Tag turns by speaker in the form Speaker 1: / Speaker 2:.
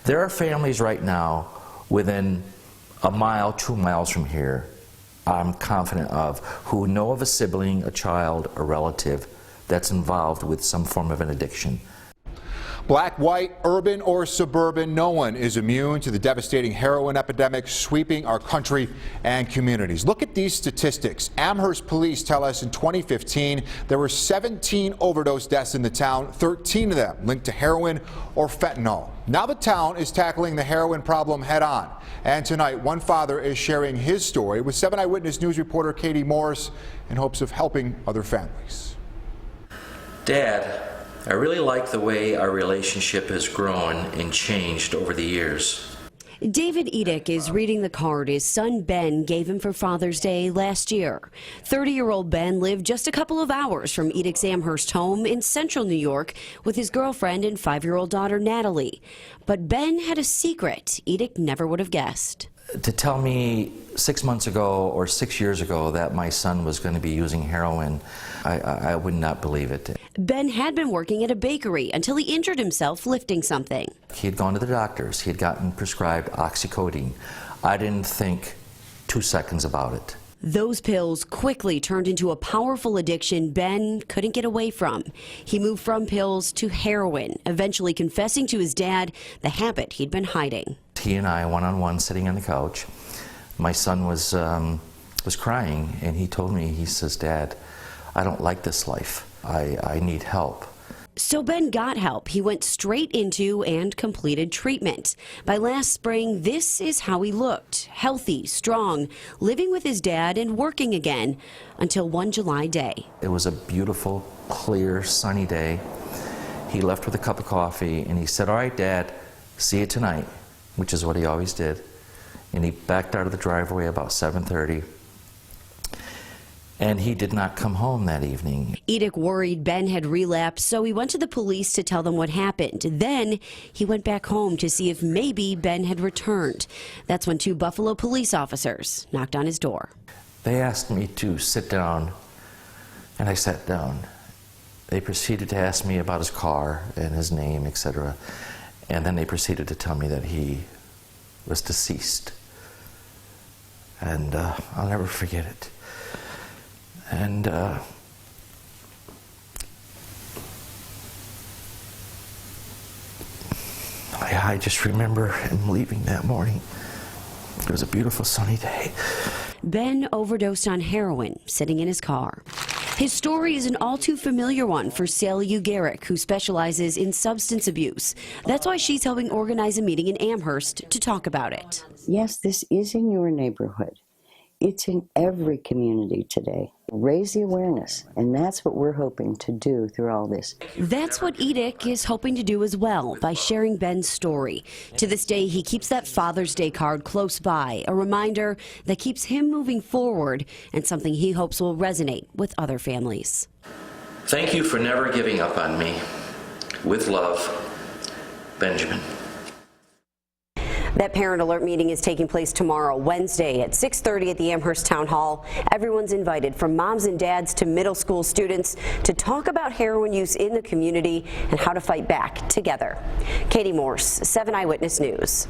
Speaker 1: There are families right now within a mile, 2 miles from here, I'm confident of, who know of a sibling, a child, a relative that's involved with some form of an addiction.
Speaker 2: Black, white, urban, or suburban, no one is immune to the devastating heroin epidemic sweeping our country and communities. Look at these statistics. Amherst police tell us in 2015 there were 17 overdose deaths in the town, 13 of them linked to heroin or fentanyl. Now the town is tackling the heroin problem head on. And tonight, one father is sharing his story with 7 Eyewitness News reporter Katie Morris in hopes of helping other families.
Speaker 1: Dad, I really like the way our relationship has grown and changed over the years.
Speaker 3: David Edick is reading the card his son Ben gave him for Father's Day last year. 30-year-old Ben lived just a couple of hours from Edick's Amherst home in central New York with his girlfriend and 5-year-old daughter Natalie. But Ben had a secret Edick never would have guessed.
Speaker 1: To tell me 6 months ago or 6 years ago that my son was going to be using heroin, I would not believe it.
Speaker 3: Ben had been working at a bakery until he injured himself lifting something.
Speaker 1: He had gone to the doctors. He had gotten prescribed oxycodone. I didn't think 2 seconds about it.
Speaker 3: Those pills quickly turned into a powerful addiction Ben couldn't get away from. He moved from pills to heroin, eventually confessing to his dad the habit he'd been hiding.
Speaker 1: He and I, one-on-one, sitting on the couch, my son was crying, and he told me, he says, "Dad, I don't like this life. I need help."
Speaker 3: So Ben got help. He went straight into and completed treatment. By last spring, this is how he looked. Healthy, strong, living with his dad and working again until one July day.
Speaker 1: It was a beautiful, clear, sunny day. He left with a cup of coffee and he said, "All right, Dad, see you tonight," which is what he always did. And he backed out of the driveway about 7:30. And he did not come home that evening.
Speaker 3: Edick worried Ben had relapsed, so he went to the police to tell them what happened. Then he went back home to see if maybe Ben had returned. That's when 2 Buffalo police officers knocked on his door.
Speaker 1: They asked me to sit down, and I sat down. They proceeded to ask me about his car and his name, etc. And then they proceeded to tell me that he was deceased. And I'll never forget it. And I just remember him leaving that morning. It was a beautiful sunny day.
Speaker 3: Ben overdosed on heroin sitting in his car. His story is an all too familiar one for Sally Ugaric, who specializes in substance abuse. That's why she's helping organize a meeting in Amherst to talk about it.
Speaker 4: Yes, this is in your neighborhood. It's in every community today. Raise the awareness, and that's what we're hoping to do through all this.
Speaker 3: That's what Edick is hoping to do as well by sharing Ben's story. To this day, he keeps that Father's Day card close by, a reminder that keeps him moving forward and something he hopes will resonate with other families.
Speaker 1: Thank you for never giving up on me. With love, Benjamin.
Speaker 3: That Parent Alert meeting is taking place tomorrow, Wednesday at 6:30 at the Amherst Town Hall. Everyone's invited, from moms and dads to middle school students, to talk about heroin use in the community and how to fight back together. Katie Morse, 7 Eyewitness News.